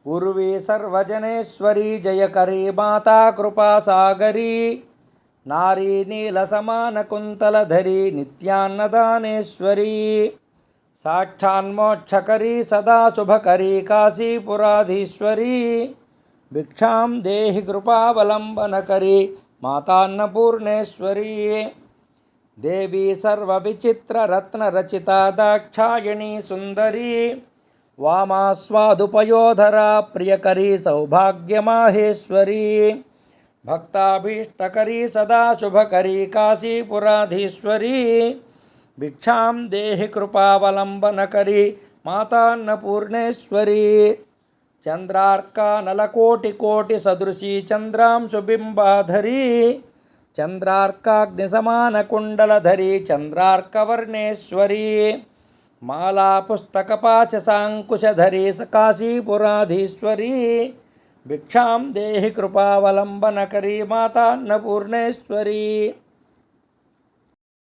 उर्वी सर्वजनेश्वरी जयकरी माता कृपासागरी नारी नीलसमानकुन्तलधरी नित्यान्नदानेश्वरी साक्षान्मोक्षकरी सदा शुभकरी काशीपुराधीश्वरी भिक्षां देहि कृपावलम्बनकरी मातान्नपूर्णेश्वरी देवी सर्वविचित्ररत्नरचिता दाक्षायणी सुन्दरी वामास्वादुपयोधरा प्रियकरी सौभाग्यमाहेश्वरी भक्ताभीष्टकरी सदा शुभकरी काशीपुराधीश्वरी भिक्षां देहि कृपावलम्बनकरी मातान्नपूर्णेश्वरी चन्द्रार्कानलकोटिकोटिसदृशी चन्द्रांशुबिम्बाधरी चन्द्रार्काग्निसमानकुण्डलधरी चन्द्रार्कवर्णेश्वरी मालापुस्तकपाशसाङ्कुशधरी काशीपुराधीश्वरी भिक्षां देहि कृपावलम्बनकरी मातान्नपूर्णेश्वरी।